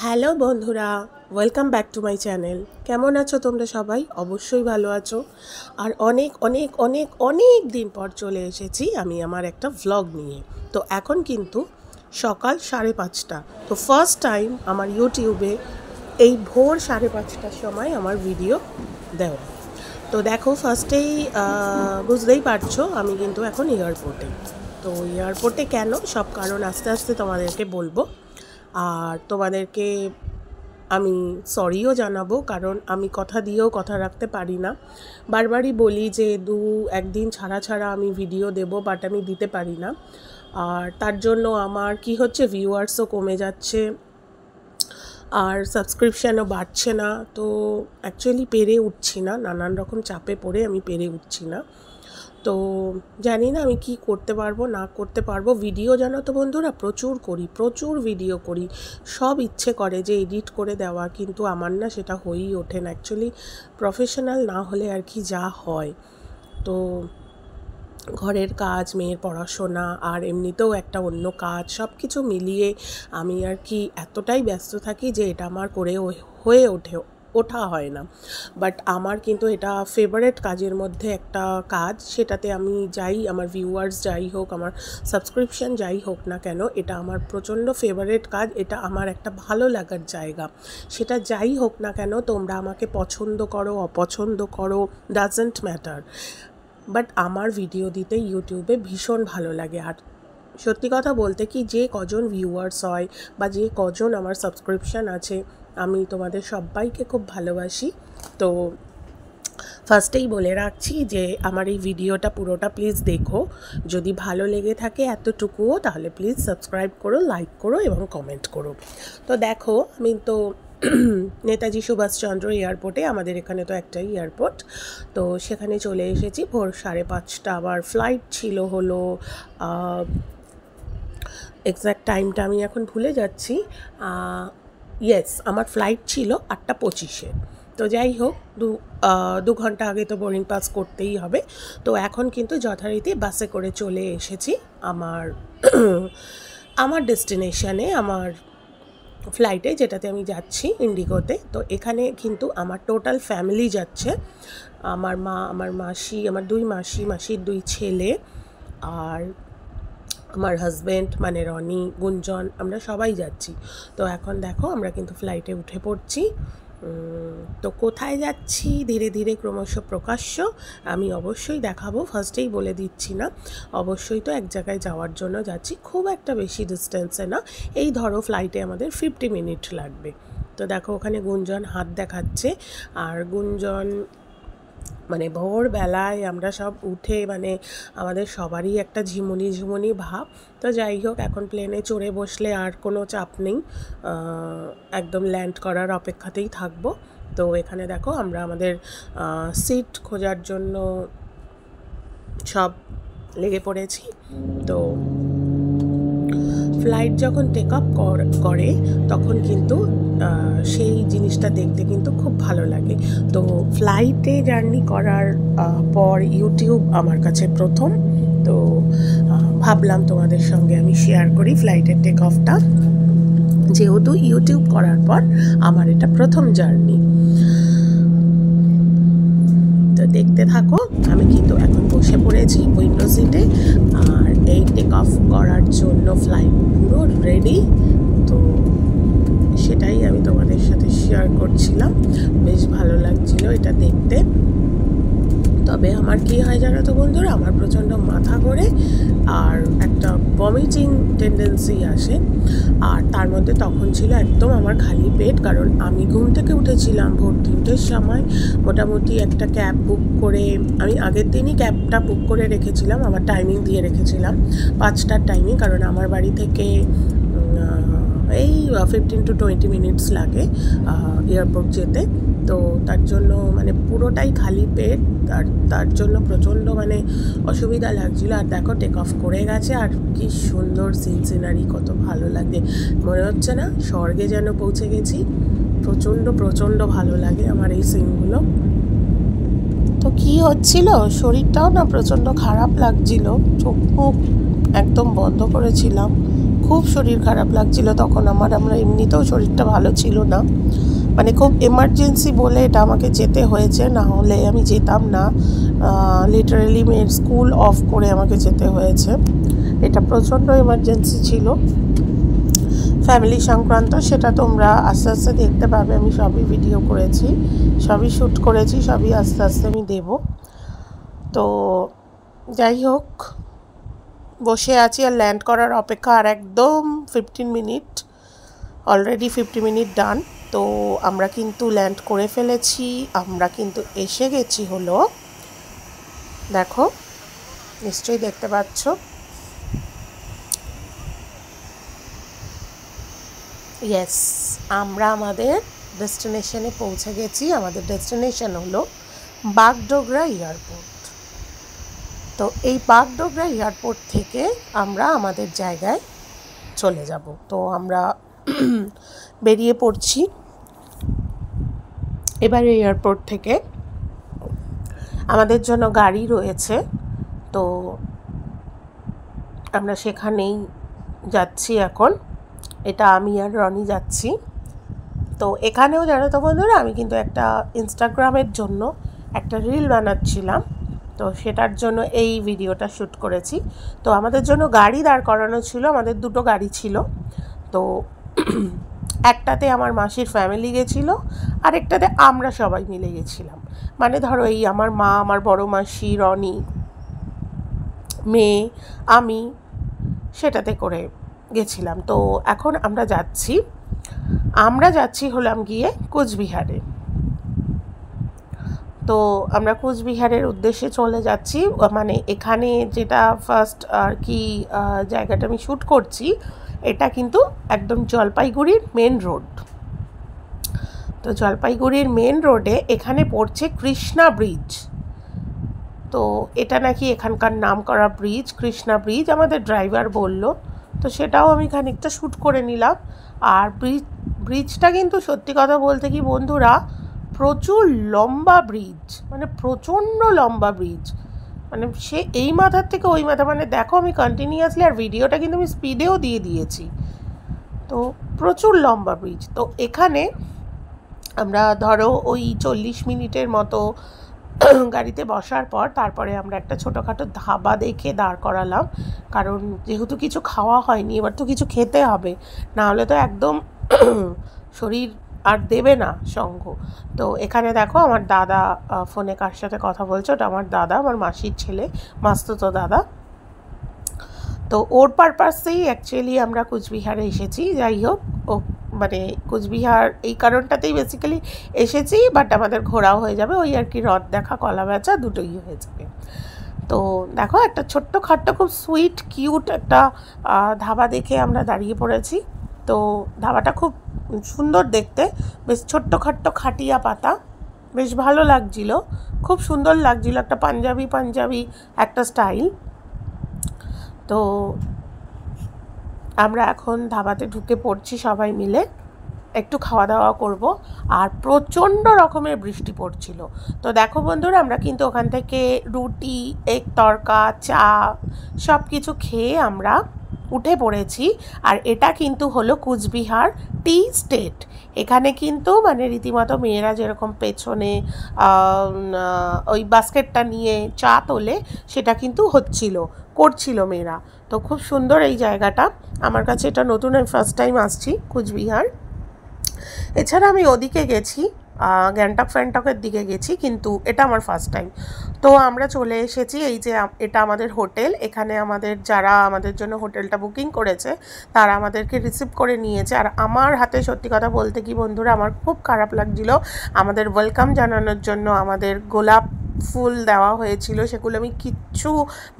Hello বন্ধুরা, welcome back to my channel. কেমন আছো তোমরা সবাই? অবশ্যই ভালো আছো। আর অনেক অনেক অনেক অনেক দিন পর চলে এসেছি আমি আমার একটা ভ্লগ নিয়ে। তো এখন কিন্তু সকাল 5:30। তো ফার্স্ট টাইম আমার ইউটিউবে এই ভোর 5:30টার সময় আমার ভিডিও দেওয়া। তো দেখো, ফার্স্টেই বুঝতেই পারছো আমি কিন্তু এখন এয়ারপোর্টে। তো এয়ারপোর্টে কেন, সব কারণ আস্তে আস্তে তোমাদেরকে বলবো। আর তোমাদেরকে আমি সরিও জানাবো, কারণ আমি কথা দিয়েও কথা রাখতে পারি না। বারবারই বলি যে একদিন ছাড়া ছাড়া আমি ভিডিও দেব, বাট আমি দিতে পারি না। আর তার জন্য আমার কি হচ্ছে, ভিউয়ার্সও কমে যাচ্ছে আর সাবস্ক্রিপশানও বাড়ছে না। তো অ্যাকচুয়ালি পেরে উঠছি না, নানান রকম চাপে পড়ে আমি পেরে উঠছি না। তো জানি না আমি কি করতে পারবো না করতে পারবো। ভিডিও জানো তো বন্ধুরা, প্রচুর ভিডিও করি, সব ইচ্ছে করে যে এডিট করে দেওয়া, কিন্তু আমার না সেটা হয়েই ওঠে না। অ্যাকচুয়ালি প্রফেশনাল না হলে আর কি যা হয়। তো ঘরের কাজ, মেয়ের পড়াশোনা, আর এমনিতেও একটা অন্য কাজ, সব কিছু মিলিয়ে আমি আর কি এতটাই ব্যস্ত থাকি যে এটা আমার হয়ে ওঠা হয় না। বাট আমার কিন্তু এটা ফেভারেট কাজের মধ্যে একটা কাজ। সেটাতে আমি যাই, আমার ভিউয়ার্স যাই হোক, আমার সাবস্ক্রিপশান যাই হোক না কেন, এটা আমার প্রচণ্ড ফেভারেট কাজ। এটা আমার একটা ভালো লাগার জায়গা। সেটা যাই হোক না কেন, তোমরা আমাকে পছন্দ করো অপছন্দ করো, ডাজন্ট ম্যাটার, বাট আমার ভিডিও দিতে ইউটিউবে ভীষণ ভালো লাগে। আর সত্যি কথা বলতে কি, যে কজন ভিউয়ার্স হয় বা যে কজন আমার সাবস্ক্রিপশান আছে, আমি তোমাদের সবাইকে খুব ভালোবাসি। তো ফার্স্টেই বলে রাখছি যে আমার এই ভিডিওটা পুরোটা প্লিজ দেখো। যদি ভালো লেগে থাকে এতটুকুও, তাহলে প্লিজ সাবস্ক্রাইব করো, লাইক করো এবং কমেন্ট করো। তো দেখো, আমি তো নেতাজি সুভাষচন্দ্র এয়ারপোর্টে, আমাদের এখানে তো একটাই এয়ারপোর্ট, তো সেখানে চলে এসেছি ভোর 5:30। আবার ফ্লাইট ছিল হলো এক্স্যাক্ট টাইমটা আমি এখন ভুলে যাচ্ছি। ইয়েস, আমার ফ্লাইট ছিল 8:25-এ। তো যাই হোক, 2 ঘন্টা আগে তো বোর্ডিং পাস করতেই হবে। তো এখন কিন্তু যথারীতি বাসে করে চলে এসেছি আমার আমার ডেস্টিনেশনে, আমার ফ্লাইটে, যেটাতে আমি যাচ্ছি ইন্ডিগোতে। তো এখানে কিন্তু আমার টোটাল ফ্যামিলি যাচ্ছে। আমার মা, আমার মাসি, আমার 2 মাসি, মাসির 2 ছেলে, আর আমার হাজব্যান্ড মানে রনি, গুঞ্জন, আমরা সবাই যাচ্ছি। তো এখন দেখো আমরা কিন্তু ফ্লাইটে উঠে পড়ছি। তো কোথায় যাচ্ছি ধীরে ধীরে ক্রমশ প্রকাশ্য আমি অবশ্যই দেখাবো, ফার্স্টেই বলে দিচ্ছি না। অবশ্যই তো এক জায়গায় যাওয়ার জন্য যাচ্ছি, খুব একটা বেশি ডিস্টেন্সে না। এই ধরো ফ্লাইটে আমাদের 50 মিনিট লাগবে। তো দেখো ওখানে গুঞ্জন হাত দেখাচ্ছে, আর গুঞ্জন মানে ভোরবেলায় আমরা সব উঠে, মানে আমাদের সবারই একটা ঝিমুনি ঝিমুনি ভাব। তো যাই হোক, এখন প্লেনে চড়ে বসলে আর কোনো চাপ নেই, একদম ল্যান্ড করার অপেক্ষাতেই থাকবো। তো এখানে দেখো আমরা আমাদের সিট খোঁজার জন্য সব লেগে পড়েছি। তো ফ্লাইট যখন টেক আপ করে তখন কিন্তু সেই জিনিসটা দেখতে কিন্তু খুব ভালো লাগে। তো ফ্লাইটে জার্নি করার পর ইউটিউব আমার কাছে প্রথম। তো ভাবলাম তোমাদের সঙ্গে আমি শেয়ার করি ফ্লাইটের টেক অফটা, যেহেতু ইউটিউব করার পর আমার এটা প্রথম জার্নি। তো দেখতে থাকো, আমি কিন্তু এখন বসে পড়েছি উইন্ডো সিটে, আর এই টেক অফ করার জন্য ফ্লাইট পুরো রেডি। তো সেটাই আমি তোমাদের সাথে শেয়ার করছিলাম, বেশ ভালো লাগছিল এটা দেখতে। তবে আমার কি হয় জানো তো বন্ধুরা, আমার প্রচণ্ড মাথা ঘোরে আর একটা ভমিটিং টেন্ডেন্সি আসে। আর তার মধ্যে তখন ছিল একদম আমার খালি পেট, কারণ আমি ঘুম থেকে উঠেছিলাম ভোর 3টের সময়। মোটামুটি একটা ক্যাব বুক করে, আমি আগের দিনই ক্যাবটা বুক করে রেখেছিলাম, আমার টাইমিং দিয়ে রেখেছিলাম 5টার টাইমিং, কারণ আমার বাড়ি থেকে এই 15 to 20 মিনিটস লাগে এয়ারপোর্ট যেতে। তো তার জন্য মানে পুরোটাই খালি পেট, আর তার জন্য প্রচণ্ড মানে অসুবিধা লাগছিল। আর দেখো টেক অফ করে গেছে, আর কি সুন্দর সিনারি, কত ভালো লাগে, মনে হচ্ছে না স্বর্গে যেন পৌঁছে গেছি। প্রচণ্ড ভালো লাগে আমার এই সিনগুলো। তো কি হচ্ছিল, শরীরটাও না প্রচণ্ড খারাপ লাগছিল, চোখ মুখ একদম বন্ধ করেছিলাম, খুব শরীর খারাপ লাগছিল তখন আমরা এমনিতেও শরীরটা ভালো ছিল না, মানে খুব এমার্জেন্সি বলে এটা আমাকে যেতে হয়েছে, না হলে আমি যেতাম না। লিটারালি মেয়ের স্কুল অফ করে আমাকে যেতে হয়েছে, এটা প্রচণ্ড এমার্জেন্সি ছিল ফ্যামিলি সংক্রান্ত। সেটা তোমরা আস্তে আস্তে দেখতে পাবে, আমি সবই ভিডিও করেছি, সবই শ্যুট করেছি, সবই আস্তে আস্তে আমি দেব। তো যাই হোক, বসে আছি আর ল্যান্ড করার অপেক্ষা, আর একদম 15 মিনিট, অলরেডি 50 মিনিট ডান। তো আমরা কিন্তু ল্যান্ড করে ফেলেছি, আমরা কিন্তু এসে গেছি হলো, দেখো নিশ্চয়ই দেখতে পাচ্ছ, ইয়েস, আমরা আমাদের ডেস্টিনেশনে পৌঁছে গেছি। আমাদের ডেস্টিনেশন হলো বাগডোগরা এয়ারপোর্ট। তো এই বাগডোগরা এয়ারপোর্ট থেকে আমরা আমাদের জায়গায় চলে যাব। তো আমরা বেরিয়ে পড়ছি এবারে এয়ারপোর্ট থেকে। আমাদের জন্য গাড়ি রয়েছে, তো আমরা সেখানেই যাচ্ছি এখন। এটা আমি আর রনি যাচ্ছি। তো এখানেও জানো তো বন্ধুরা, আমি কিন্তু একটা ইনস্টাগ্রামের জন্য একটা রিল বানাচ্ছিলাম, তো সেটার জন্য এই ভিডিওটা শ্যুট করেছি। তো আমাদের জন্য গাড়ি দাঁড় করানো ছিল, আমাদের দুটো গাড়ি ছিল। তো একটাতে আমার মাসির ফ্যামিলি গেছিলো, আরেকটাতে আমরা সবাই মিলে গেছিলাম। মানে ধরো এই আমার মা, আমার বড় মাসি, রনি, মেয়ে, আমি, সেটাতে করে গেছিলাম। তো এখন আমরা যাচ্ছি হলাম গিয়ে কোচবিহারে। তো আমরা কোচবিহারের উদ্দেশ্যে চলে যাচ্ছি। মানে এখানে যেটা ফার্স্ট আর কি জায়গাটা আমি শ্যুট করছি, এটা কিন্তু একদম জলপাইগুড়ির মেন রোড। তো জলপাইগুড়ির মেন রোডে এখানে পড়ছে কৃষ্ণা ব্রিজ। তো এটা নাকি এখানকার নাম করা ব্রিজ, কৃষ্ণা ব্রিজ, আমাদের ড্রাইভার বলল। তো সেটাও আমি খানিকটা শ্যুট করে নিলাম। আর ব্রিজটা কিন্তু সত্যি কথা বলতে কি বন্ধুরা, প্রচুর লম্বা ব্রিজ, মানে প্রচণ্ড লম্বা ব্রিজ, মানে সে এই মাথার থেকে ওই মাথা, মানে দেখো আমি কন্টিনিউয়াসলি, আর ভিডিওটা কিন্তু আমি স্পিডেও দিয়ে দিয়েছি। তো প্রচুর লম্বা ব্রিজ। তো এখানে আমরা ধরো ওই 40 মিনিটের মতো গাড়িতে বসার পর তারপরে আমরা একটা ছোটোখাটো ধাবা দেখে দাঁড় করালাম, কারণ যেহেতু কিছু খাওয়া হয়নি, এবার তো কিছু খেতে হবে, না হলে তো একদম শরীর আর দেবে না সঙ্গ। তো এখানে দেখো আমার দাদা ফোনে কার সাথে কথা বলছে, ওটা আমার দাদা, আমার মাসির ছেলে, মাস্তুতো দাদা। তো ওর পারপাসেই অ্যাকচুয়ালি আমরা কোচবিহারে এসেছি। যাই হোক, ও মানে কোচবিহার এই কারণটাতেই বেসিক্যালি এসেছি, বাট আমাদের ঘোরাও হয়ে যাবে, ওই আর কি রথ দেখা, কলা বেচা দুটোই হয়ে যাবে। তো দেখো একটা ছোট্ট খাট্ট খুব সুইট কিউট একটা ধাবা দেখে আমরা দাঁড়িয়ে পড়েছি। তো ধাবাটা খুব সুন্দর দেখতে, বেশ ছোট্ট খাট্ট খাটিয়া পাতা, বেশ ভালো লাগছিল, খুব সুন্দর লাগছিল, একটা পাঞ্জাবি একটা স্টাইল। তো আমরা এখন ধাবাতে ঢুকে পড়ছি সবাই মিলে, একটু খাওয়া দাওয়া করব। আর প্রচণ্ড রকমের বৃষ্টি পড়ছিল। তো দেখো বন্ধুরা, আমরা কিন্তু ওখান থেকে রুটি, এগ তড়কা, চা সব কিছু খেয়ে আমরা উঠে পড়েছি। আর এটা কিন্তু হলো কুচবিহার টি স্টেট। এখানে কিন্তু মানে রীতিমতো মেয়েরা যেরকম পেছনে ওই বাস্কেটটা নিয়ে চা তোলে, সেটা কিন্তু করছিল মেয়েরা। তো খুব সুন্দর এই জায়গাটা, আমার কাছে এটা নতুন, আমি ফার্স্ট টাইম আসছি কুচবিহার। এছাড়া আমি ওদিকে গেছি, গ্যাংটকের দিকে গেছি, কিন্তু এটা আমার ফার্স্ট টাইম। তো আমরা চলে এসেছি, এই যে এটা আমাদের হোটেল। এখানে যারা আমাদের জন্য হোটেলটা বুকিং করেছে তারা আমাদেরকে রিসিভ করে নিয়েছে। আর আমার হাতে সত্যি কথা বলতে কি বন্ধুরা, আমার খুব খারাপ লাগছিল। আমাদের ওয়েলকাম জানানোর জন্য আমাদের গোলাপ ফুল দেওয়া হয়েছিল, সেগুলো আমি কিচ্ছু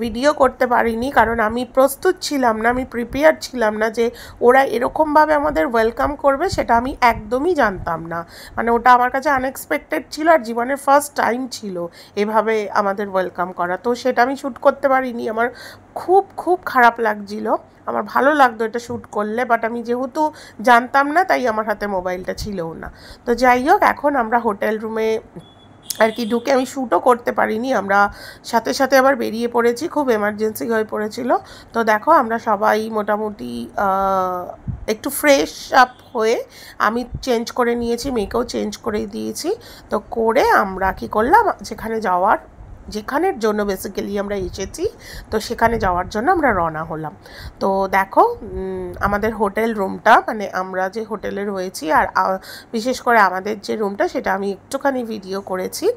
ভিডিও করতে পারিনি, কারণ আমি প্রস্তুত ছিলাম না, আমি প্রিপেয়ার ছিলাম না যে ওরা এরকমভাবে আমাদের ওয়েলকাম করবে, সেটা আমি একদমই জানতাম না। মানে ওটা আমার কাছে আনএক্সপেক্টেড ছিল, আর জীবনের ফার্স্ট টাইম ছিল এভাবে আমাদের ওয়েলকাম করা। তো সেটা আমি শ্যুট করতে পারিনি, আমার খুব খুব খারাপ লাগছিল। আমার ভালো লাগতো এটা শ্যুট করলে, বাট আমি যেহেতু জানতাম না, তাই আমার হাতে মোবাইলটা ছিলও না। তো যাই হোক, এখন আমরা হোটেল রুমে আর কি ঢুকে আমি শ্যুটও করতে পারিনি, আমরা সাথে সাথে আবার বেরিয়ে পড়েছি, খুব এমার্জেন্সি হয়ে পড়েছিল। তো দেখো আমরা সবাই মোটামুটি একটু ফ্রেশ আপ হয়ে আমি চেঞ্জ করে নিয়েছি, মেয়েকেও চেঞ্জ করে দিয়েছি। তো করে আমরা কি করলাম, যেখানের জন্য বেসিক্যালি আমরা এসেছি, তো সেখানে যাওয়ার জন্য আমরা রওনা হলাম। তো দেখো আমাদের হোটেল রুমটা, মানে আমরা যে হোটেলে রয়েছি, আর বিশেষ করে আমাদের যে রুমটা সেটা আমি একটুখানি ভিডিও করেছি,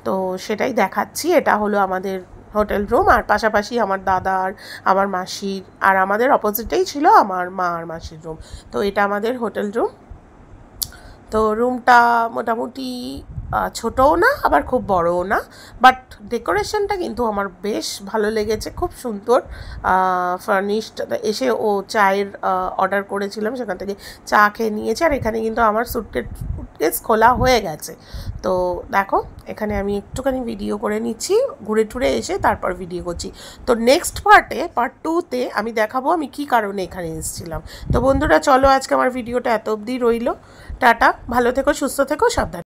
তো সেটাই দেখাচ্ছি। এটা হলো আমাদের হোটেল রুম, আর পাশাপাশি আমার দাদার, আমার মাসির, আর আমাদের অপোজিটেই ছিল আমার মা আর মাসির রুম। তো এটা আমাদের হোটেল রুম। তো রুমটা মোটামুটি ছোটও না আবার খুব বড়ও না, বাট ডেকোরেশনটা কিন্তু আমার বেশ ভালো লেগেছে, খুব সুন্দর ফার্নিশড। এসে ও চায়ের অর্ডার করেছিলাম, সেখান থেকে চা খেয়ে নিয়েছে। আর এখানে কিন্তু আমার সুটকেস খোলা হয়ে গেছে। তো দেখো এখানে আমি একটুখানি ভিডিও করে নিচ্ছি, ঘুরে টুরে এসে তারপর ভিডিও করছি। তো নেক্সট পার্ট 2-তে আমি দেখাবো আমি কী কারণে এখানে এসেছিলাম। তো বন্ধুরা চলো, আজকে আমার ভিডিওটা এত অবধি রইল। টাটা, ভালো থেকো, সুস্থ থেকো, সাবধানে।